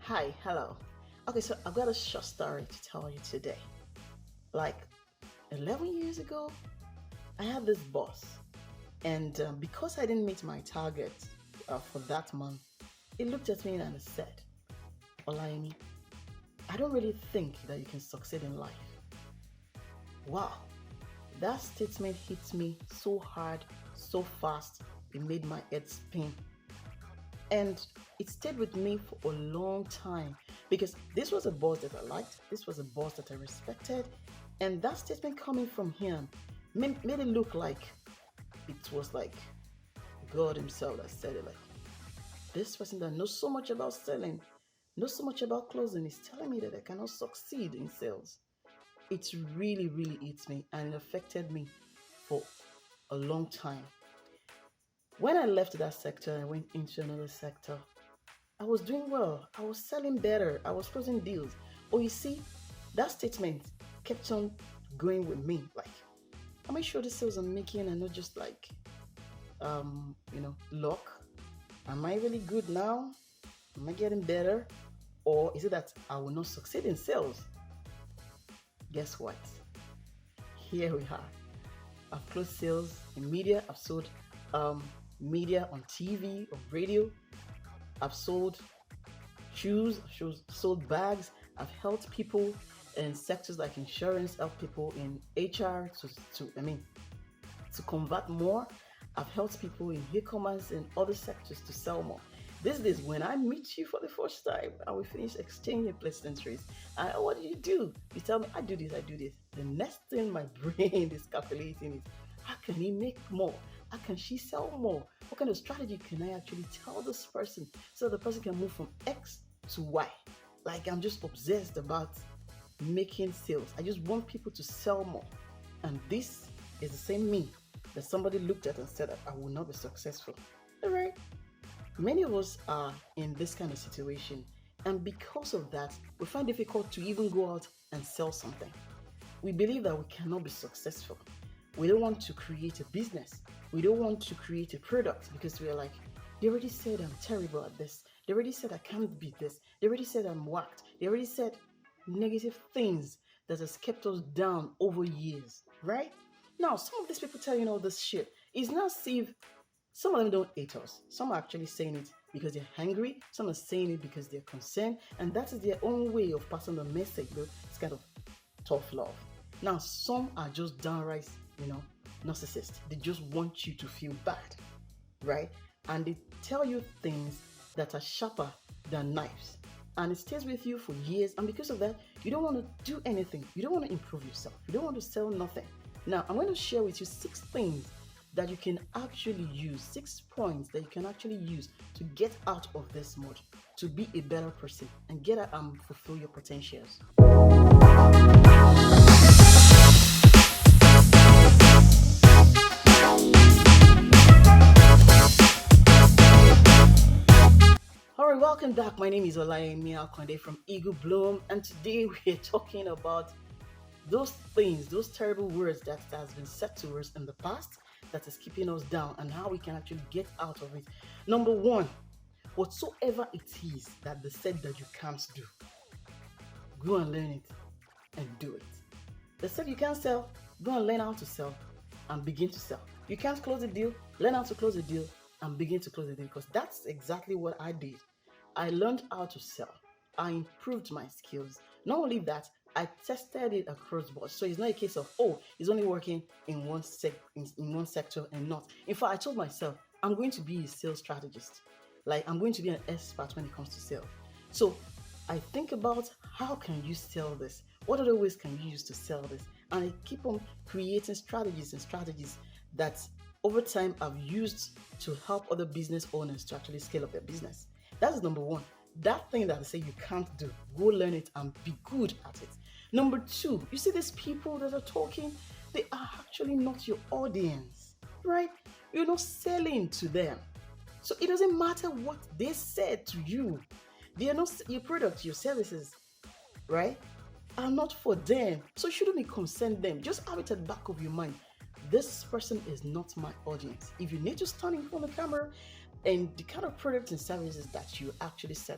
Hi, hello. Okay, so I've got a short story to tell you today. Like 11 years ago, I had this boss, and because I didn't meet my target for that month, he looked at me and said, Olaimi, I don't really think that you can succeed in life. Wow, that statement hit me so hard, so fast, it made my head spin. And it stayed with me for a long time because this was a boss that I liked, this was a boss that I respected, and that statement coming from him made it look like it was like God Himself that said it. Like, this person that knows so much about selling, knows so much about closing, is telling me that I cannot succeed in sales. It really, really hit me and it affected me for a long time. When I left that sector, I went into another sector. I was doing well. I was selling better. I was closing deals. Oh, you see, that statement kept on going with me. Like, am I sure the sales I'm making are not just like, luck? Am I really good now? Am I getting better? Or is it that I will not succeed in sales? Guess what? Here we are. I've closed sales in media. I've sold um, media on TV, on radio. I've sold shoes, sold bags. I've helped people in sectors like insurance, help people in HR to convert more. I've helped people in e-commerce and other sectors to sell more. These days, when I meet you for the first time and we finish exchanging pleasantries, what do you do? You tell me, I do this, I do this. The next thing my brain is calculating is, how can he make more? How can she sell more? What kind of strategy can I actually tell this person so that the person can move from X to Y? Like, I'm just obsessed about making sales. I just want people to sell more. And this is the same me that somebody looked at and said that I will not be successful. All right. Many of us are in this kind of situation, and because of that, we find it difficult to even go out and sell something. We believe that we cannot be successful. We don't want to create a business. We don't want to create a product because we are like, they already said I'm terrible at this. They already said I can't be this. They already said I'm whacked. They already said negative things that has kept us down over years, right? Now, some of these people telling all this shit is not see if some of them don't hate us. Some are actually saying it because they're angry. Some are saying it because they're concerned. And that is their own way of passing the message, though. It's kind of tough love. Now, some are just downright, narcissists. They just want you to feel bad, right? And they tell you things that are sharper than knives. And it stays with you for years. And because of that, you don't want to do anything. You don't want to improve yourself. You don't want to sell nothing. Now, I'm going to share with you 6 things that you can actually use, 6 points that you can actually use to get out of this mode, to be a better person and get out and fulfill your potentials. Alright, welcome back. My name is Olayemi Alkonde from Eaglebloom, and today we are talking about those things, those terrible words that has been said to us in the past that is keeping us down and how we can actually get out of it. Number one, whatsoever it is that they said that you can't do, go and learn it and do it. They said you can't sell, go and learn how to sell and begin to sell. You can't close a deal, learn how to close a deal and begin to close the deal, because that's exactly what I did. I learned how to sell. I improved my skills. Not only that, I tested it across board. So it's not a case of, oh, it's only working in one sector and not. In fact, I told myself, I'm going to be a sales strategist. Like, I'm going to be an expert when it comes to sales. So I think about, how can you sell this? What other ways can you use to sell this? And I keep on creating strategies and strategies that over time I've used to help other business owners to actually scale up their business. That is number one. That thing that I say you can't do, go learn it and be good at it. Number two, you see these people that are talking, they are actually not your audience, right? You're not selling to them. So it doesn't matter what they said to you. They are not your product, your services, right? Are not for them. So you shouldn't be concerned them. Just have it at the back of your mind. This person is not my audience. If you need to stand in front of the camera And the kind of products and services that you actually sell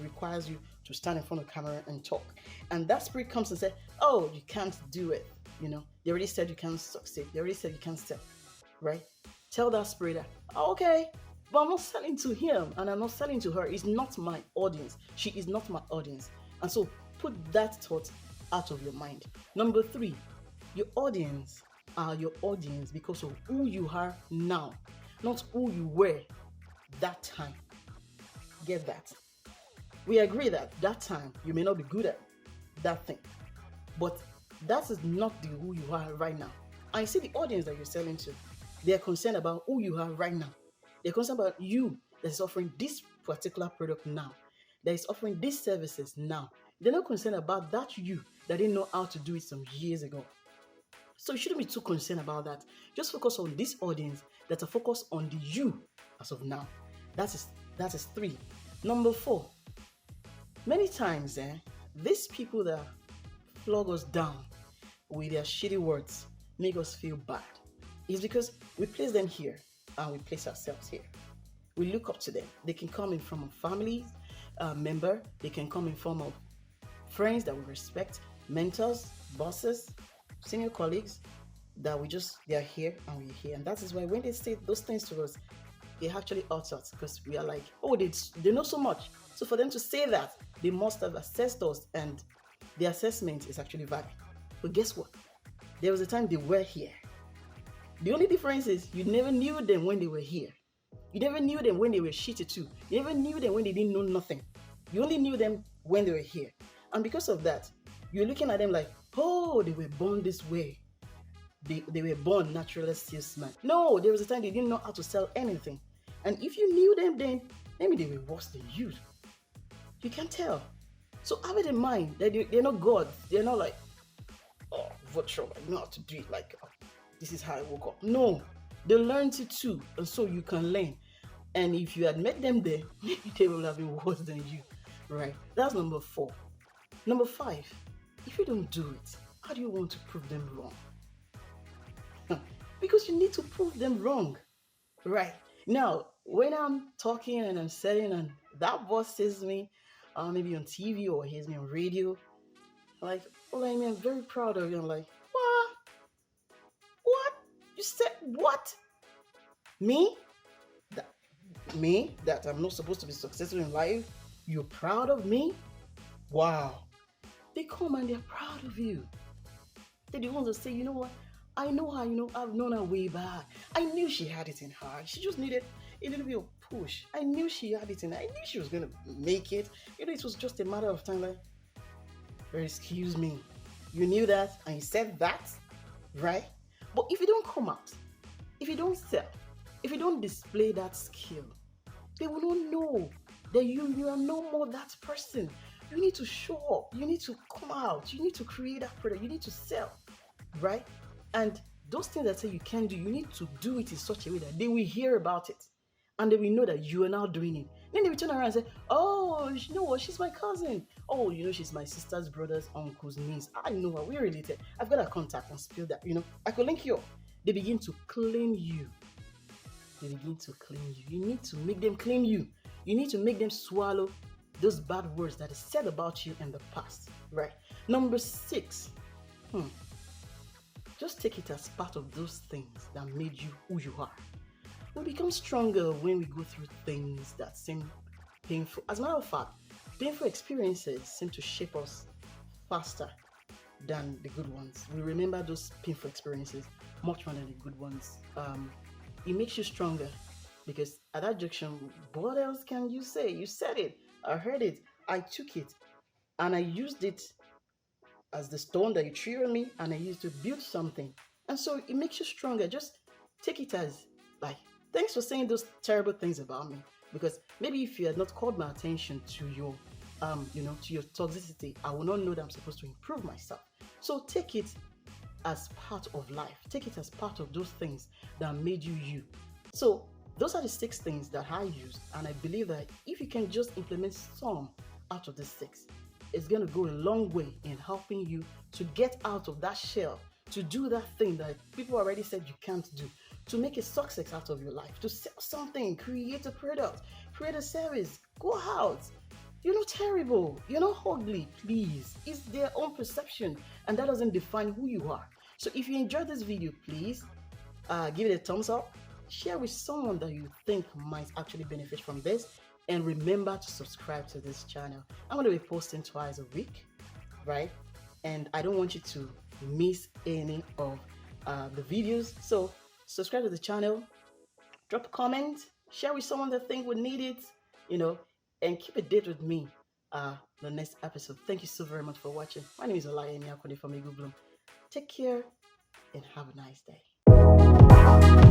requires you to stand in front of camera and talk. And that spirit comes and says, "Oh, you can't do it." They already said you can't succeed. They already said you can't sell, right? Tell that spirit that, "Oh, okay, but I'm not selling to him and I'm not selling to her. It's not my audience. She is not my audience." And so put that thought out of your mind. Number three, your audience are your audience because of who you are now, not who you were that time. Get that? We agree that that time you may not be good at that thing, but that is not the who you are right now. I see the audience that you're selling to. They are concerned about who you are right now. They're concerned about you that is offering this particular product now, that is offering these services now. They're not concerned about that you that didn't know how to do it some years ago. So you shouldn't be too concerned about that. Just focus on this audience that are focused on the you as of now. That is three. Number four, many times these people that flog us down with their shitty words make us feel bad. It's because we place them here and we place ourselves here. We look up to them. They can come in from a family member. They can come in form of friends that we respect, mentors, bosses, senior colleagues that they are here and we're here. And that is why when they say those things to us, it actually hurts us because we are like, oh, they know so much. So for them to say that, they must have assessed us and the assessment is actually valid. But guess what? There was a time they were here. The only difference is you never knew them when they were here. You never knew them when they were shitty too. You never knew them when they didn't know nothing. You only knew them when they were here. And because of that, you're looking at them like, oh, they were born this way. They were born natural salesmen. No, there was a time they didn't know how to sell anything. And if you knew them then, maybe they were worse than you. You can tell. So have it in mind that they're not God. They're not like, oh, virtual, I know how to do it. Like, oh, this is how I woke up. No, they learned it too. And so you can learn. And if you had met them there, maybe they will have been worse than you. Right? That's number four. Number five, if you don't do it, how do you want to prove them wrong? Because you need to prove them wrong. Right? Now, when I'm talking and I'm selling and that boss sees me, maybe on TV or hears me on radio, like, oh, I mean, I'm very proud of you. I'm like, what? What? You said what? Me? That I'm not supposed to be successful in life? You're proud of me? Wow. They come and they're proud of you. They're the ones that say, you know what? I know her, I've known her way back. I knew she had it in her. She just needed a little bit of push. I knew she had it in her. I knew she was going to make it. It was just a matter of time. Like, excuse me. You knew that and you said that, right? But if you don't come out, if you don't sell, if you don't display that skill, they will not know that you are no more that person. You need to show up. You need to come out. You need to create that product. You need to sell, right? And those things that say you can't do, you need to do it in such a way that they will hear about it and they will know that you are now doing it. Then they will turn around and say, oh, you know what? She's my cousin. Oh, she's my sister's brother's uncle's niece. I know her. We're related. I've got her contact and spill that. I could link you up. They begin to claim you. They begin to claim you. You need to make them claim you. You need to make them swallow those bad words that is said about you in the past, right? Number 6, just take it as part of those things that made you who you are. We become stronger when we go through things that seem painful. As a matter of fact, painful experiences seem to shape us faster than the good ones. We remember those painful experiences much more than the good ones. It makes you stronger because at that junction, what else can you say? You said it. I heard it. I took it. And I used it as the stone that you threw at me, and I used to build something. And so it makes you stronger. Just take it as like, thanks for saying those terrible things about me. Because maybe if you had not called my attention to your, to your toxicity, I would not know that I'm supposed to improve myself. So take it as part of life. Take it as part of those things that made you you. So those are the 6 things that I use, and I believe that if you can just implement some out of the 6, it's going to go a long way in helping you to get out of that shell, to do that thing that people already said you can't do, to make a success out of your life, to sell something, create a product, create a service, go out. You're not terrible. You're not ugly, please. It's their own perception, and that doesn't define who you are. So if you enjoyed this video, please give it a thumbs up, share with someone that you think might actually benefit from this, and remember to subscribe to this channel. I'm going to be posting twice a week, right? And I don't want you to miss any of the videos. So subscribe to the channel, drop a comment, share with someone that think would need it, and keep a date with me the next episode. Thank you so very much for watching. My name is Olayemi Akode from Eaglebloom. Take care and have a nice day.